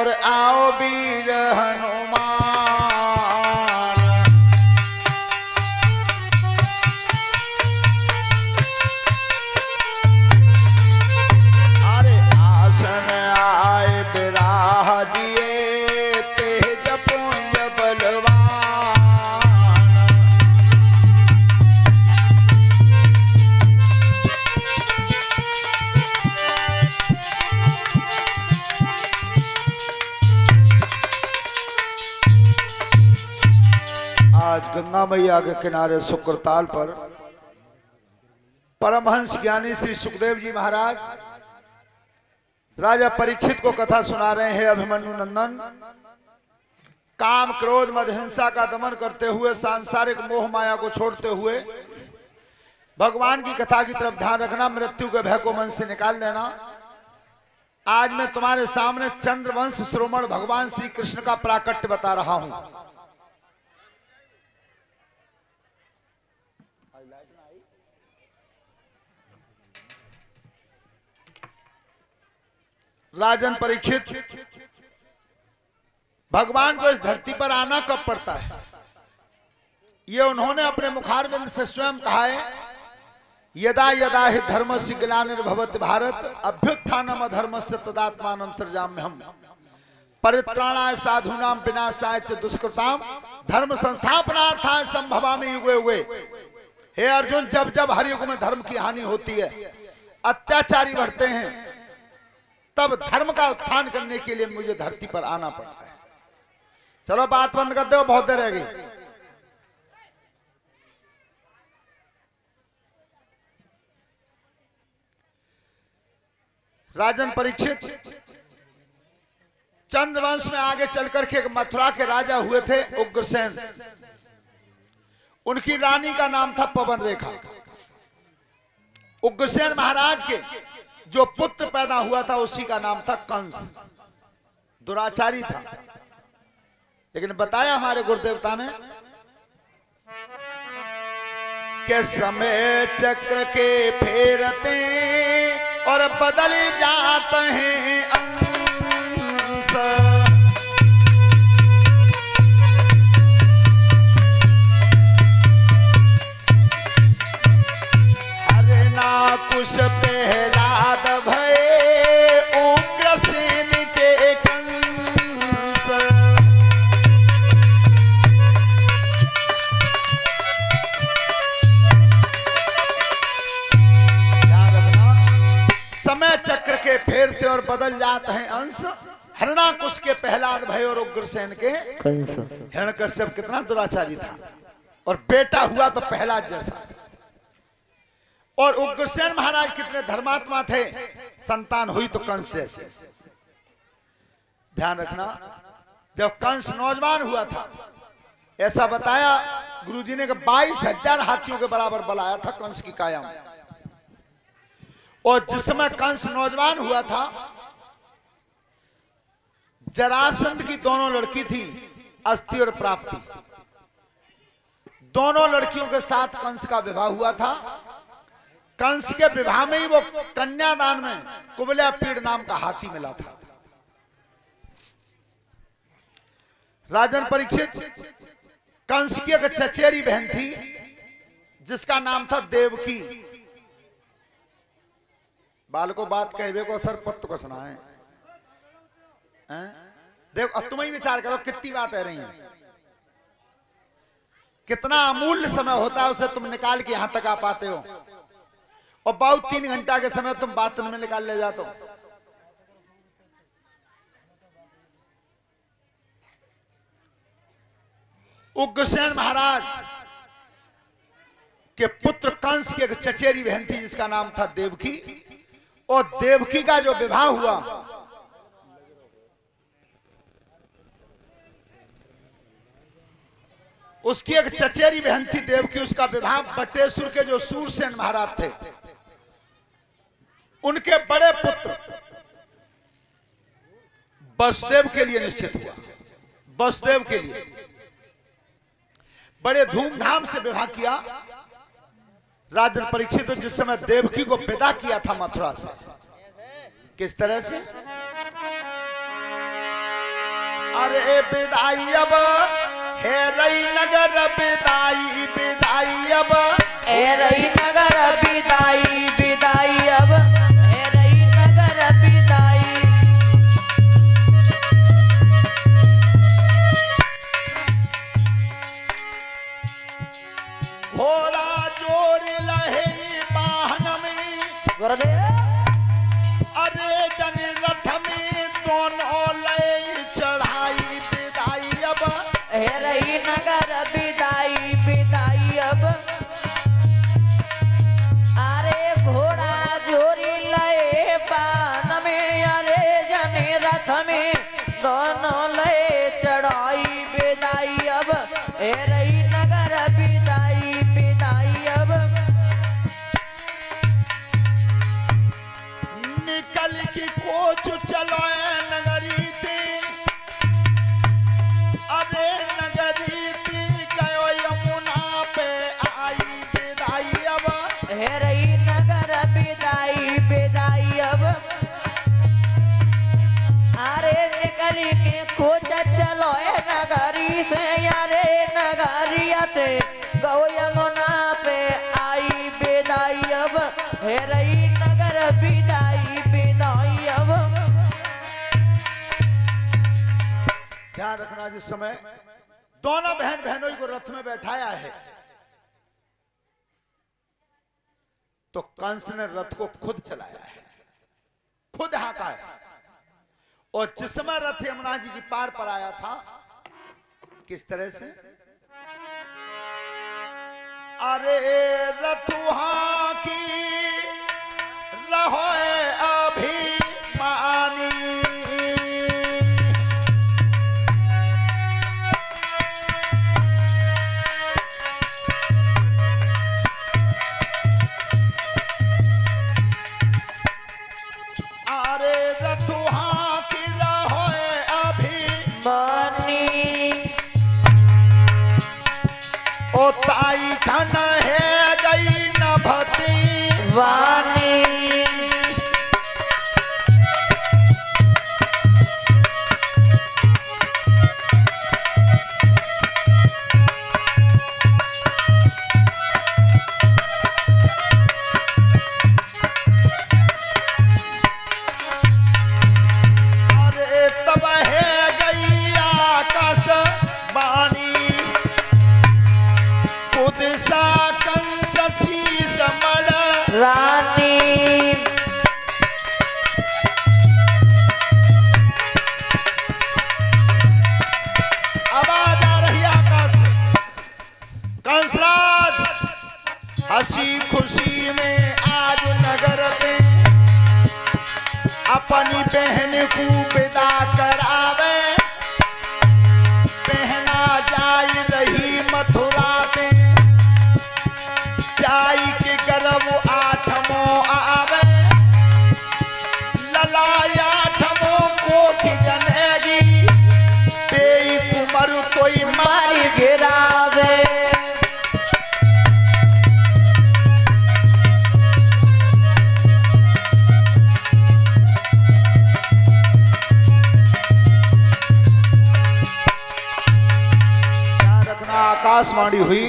और आओ वीर हनुमान। अरे आसन आए बिराजिए तेज पुंज बलवान। आज गंगा मैया के किनारे शुक्रताल पर परमहंस ज्ञानी श्री सुखदेव जी महाराज राजा परीक्षित को कथा सुना रहे हैं। अभिमन्यु नंदन काम क्रोध मद हिंसा का दमन करते हुए सांसारिक मोह माया को छोड़ते हुए भगवान की कथा की तरफ ध्यान रखना, मृत्यु के भय को मन से निकाल देना। आज मैं तुम्हारे सामने चंद्रवंश श्रोमण भगवान श्री कृष्ण का प्राकट्य बता रहा हूं। राजन परीक्षित, भगवान को इस धरती पर आना कब पड़ता है, ये उन्होंने अपने मुखारविंद से स्वयं कहा है। यदा यदा हि धर्मस्य ग्लानिर्भवति भारत अभ्युत्थानम अधर्मस्य तदात्मानं सृजाम्यहम् परित्राणाय साधूनां विनाशाय च दुष्कृतां धर्म संस्थापनार्थाय संभवामि युगे युगे। हे अर्जुन, जब जब हर युग में धर्म की हानि होती है, अत्याचारी बढ़ते हैं, तब धर्म का उत्थान करने के लिए मुझे धरती पर आना पड़ता है। चलो बात बंद कर दो, बहुत देर रह गई। राजन परीक्षित चंद्रवंश में आगे चलकर के मथुरा के राजा हुए थे उग्रसेन। उनकी रानी का नाम था पवन रेखा। उग्रसेन महाराज के जो पुत्र पैदा हुआ था उसी का नाम था कंस। दुराचारी था, लेकिन बताया हमारे गुरुदेवता ने के समय चक्र के फेरते और बदल जाते हैं अंश। हरे ना कुछ प्रहलाद भये उग्रसेन के कंस। ध्यान रखना, समय चक्र के फेरते और बदल जाते हैं अंश। हिरण्याकुश के प्रहलाद भय और उग्रसेन के कंस। हिरण्यकश्यप कितना दुराचारी था, और बेटा हुआ तो प्रहलाद जैसा। और उग्रसेन महाराज कितने धर्मात्मा थे, संतान हुई तो कंस जैसे। ध्यान रखना, जब कंस नौजवान हुआ था, ऐसा बताया गुरुजी ने कि 22,000 हाथियों के बराबर बल आया था कंस की काया में। और जिस समय कंस नौजवान हुआ था, जरासंध की दोनों लड़की थी, अस्ति और प्राप्ति। दोनों लड़कियों के साथ कंस का विवाह हुआ था। कंस के विवाह में ही वो कन्यादान में कुबल्या पीड़ नाम का हाथी मिला था। राजन परीक्षित, कंस की एक चचेरी बहन थी जिसका नाम था देवकी। बालको बात कहवे को सर पत्त को सुना है। देखो, अब तुम ही विचार करो कितनी बात है रही है। कितना अमूल्य समय होता है, उसे तुम निकाल के यहां तक आ पाते हो। और बहुत 3 घंटा के समय तुम बाथरूम में निकाल ले जाते हो। उग्रसेन महाराज के पुत्र कंस की एक चचेरी बहन थी जिसका नाम था देवकी। और देवकी का जो विवाह हुआ, उसकी एक चचेरी बहन थी देवकी। उसका विवाह बटेसुर के जो सूरसेन महाराज थे, उनके बड़े पुत्र वसुदेव के लिए निश्चित हुआ। वसुदेव के लिए बड़े धूमधाम से विवाह किया। राजन परीक्षित तो जिस समय देवकी को विदा किया था मथुरा से, किस तरह से अरे विदाई अब हे रई नगर विदाई विदाई अब हे रई नगर विदाई विदाई अब हे रई नगर विदाई। घोड़ा जोर लहे वाहन में गुरुदेव अरे जन रथ में दोनों लय चढ़ाई विदाई अब हे रई नगर विदाई विदाई अब। अरे घोड़ा जोरी लए पान में अरे जने रथ में दोनों लए चढ़ाई विदाई अब हे रई नगर विदाई विदाई अब। निकल की कोच चलो नगरी ते अरे नगरी ते गयो यमुना पे आई विदाई अब हे रई नगर विदाई विदाई अब। अरे निकली के कोच चलो नगरी से अरे नगरियते गौ यमुना पे आई विदाई अब हे रई नगर विदाई विदाई अब। ध्यान रखना जिस समय दोनों बहन बहनों को रथ में बैठाया है तो कंस ने रथ को खुद चलाया है, खुद हाँका है। और जिस समय रथ यमुना जी की पार पर आया था किस तरह से अरे रथुहा की रहो अभिमानी अरे रथुहा की रहो मानी ओ ताई खन है गई नभती वानी अरे तब है गई आकाश बानी खुद सा कंस शीस मड़ रानी आवाज आ रही है आकाश से कंसराज हंसी खुशी में आज नगर में अपनी बहन को विदा करावे पहना जाई रही मथुरा में जाई के गर्भ आठमो आवे ललाया आठमो कोख जनेगी तेई कुमर तोई मार मारी गिरावे ध्यान रखना आकाशवाणी हुई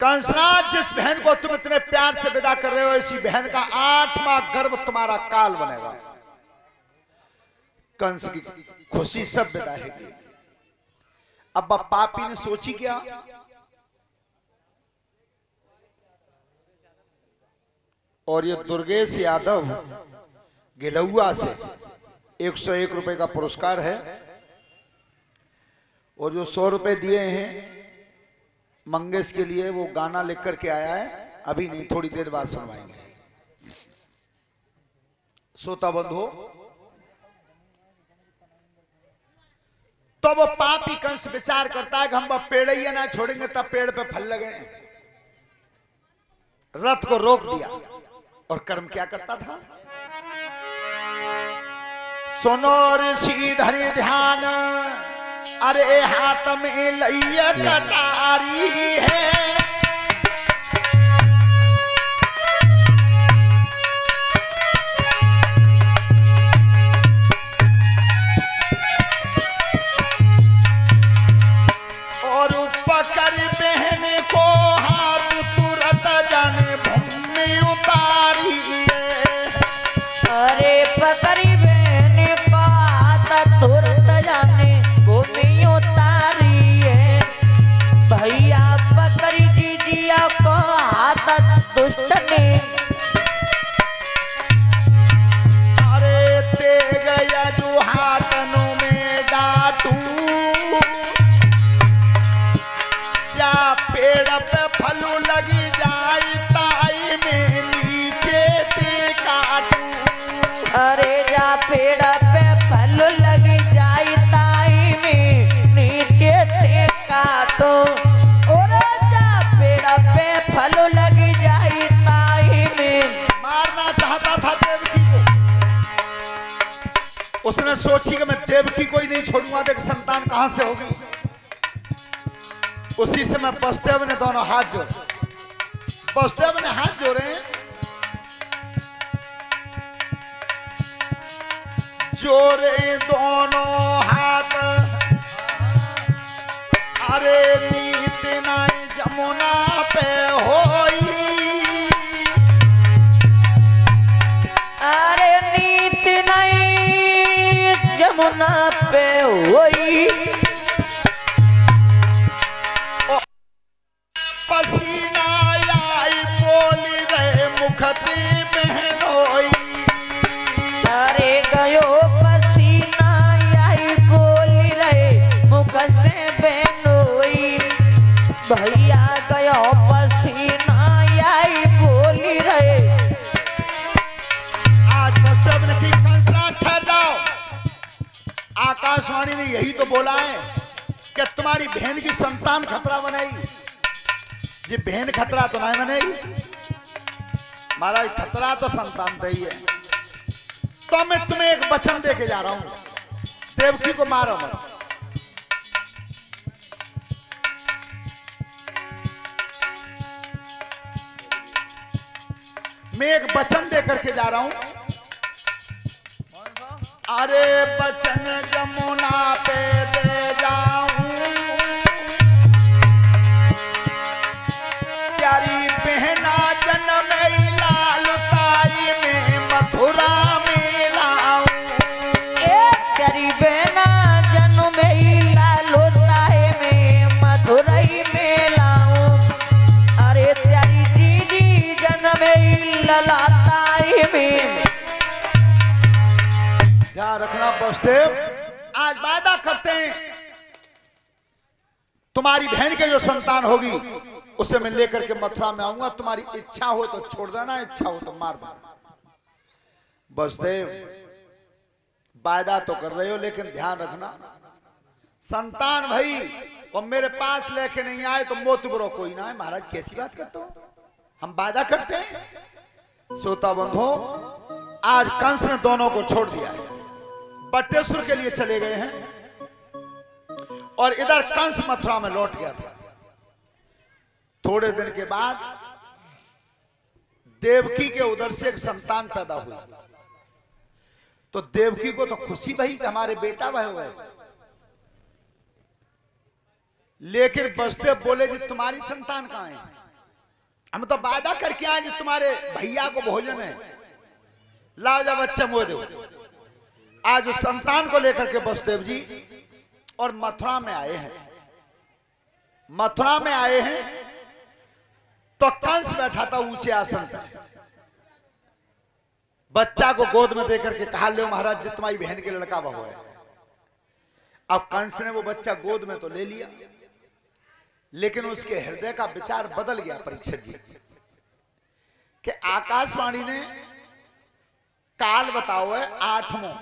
कंसराज जिस बहन को तुम इतने प्यार से विदा कर रहे हो इसी बहन का 8वां गर्भ तुम्हारा काल बनेगा। कंस की खुशी सब विदा है। अब पापी ने सोची क्या और ये दुर्गेश यादव गिलौआ से 101 रुपए का पुरस्कार है और जो 100 रुपए दिए हैं मंगेश के लिए वो गाना लिख करके आया है, अभी नहीं थोड़ी देर बाद सुनवाएंगे। श्रोता बंधु तो वो पापी कंस विचार करता है कि हम पेड़ ही ना छोड़ेंगे तब पेड़ पे फल लगे। रथ को रोक दिया और कर्म क्या करता था सुनो ऋषि धरे ध्यान अरे हाथ में लइया कटारी है सोची कि मैं देवकी को ही नहीं छोड़ूंगा, देख संतान कहां से होगी। उसी समय वसुदेव ने दोनों हाथ जोड़े, वसुदेव ने हाथ जोड़े, जोड़े दोनों हाथ, अरे नीत नाई जमुना पे होई, अरे नीत नहीं जमुना पे होई, पसीना आई बोली रहे मुखती बहनोई, अरे गयो पसीना आई बोली रहे मुख से बेनोई, भैया गयो पसीना आई बोली रहे। आज वसुदेव ने की कंसराज ठहर जाओ, आकाशवाणी ने यही तो बोला है कि तुम्हारी बहन की संतान खतरा बनाई, जी बहन खतरा तो नहीं बनेगी महाराज, खतरा तो संतान दे ही है। तो मैं तुम्हें एक वचन दे के जा रहा हूं, देवकी को मारो मत। मैं एक वचन दे करके जा रहा हूं, अरे वचन जमुना पे दे जाऊं, प्यारी बहना जन्म लालताई में मथुरा में लाऊं, प्यारी बहना जन्म लालताई में मथुरई में लाऊं, अरे प्यारी दीदी जन्म ललाताई में। ध्यान रखना वसुदेव, आज वादा करते हैं तुम्हारी बहन के जो संतान होगी उसे मैं लेकर के मथुरा में आऊंगा, तुम्हारी इच्छा हो तो छोड़ देना, इच्छा हो तो मार देना। वसुदेव वादा तो कर रहे हो लेकिन ध्यान रखना, संतान भाई वो मेरे पास लेके नहीं आए तो मोत बुरो कोई ना है। महाराज कैसी बात करते हो, हम वादा करते हैं। श्रोता बंधो, आज कंस ने दोनों को छोड़ दिया है, बटेश्वर के लिए चले गए हैं और इधर कंस मथुरा में लौट गया था। थोड़े दिन के बाद देवकी के उधर से एक संतान पैदा हुआ, तो देवकी को तो खुशी भई कि हमारे बेटा भय हुए, लेकिन वसुदेव बोले जी तुम्हारी संतान कहां है, हम तो वादा करके आए जी तुम्हारे भैया को भोजन है, लाओ जा बच्चा मुँह दो। आज उस संतान को लेकर के वसुदेव जी और मथुरा में आए हैं। मथुरा में आए हैं तो कंस बैठा था ऊंचे आसन पर, बच्चा को गोद में देकर के कहा ले महाराज जी तुम्हारी बहन के लड़का बहु है। अब कंस ने वो बच्चा गोद में तो ले लिया, लेकिन उसके हृदय का विचार बदल गया परीक्षित जी कि आकाशवाणी ने काल बताओ है 8वां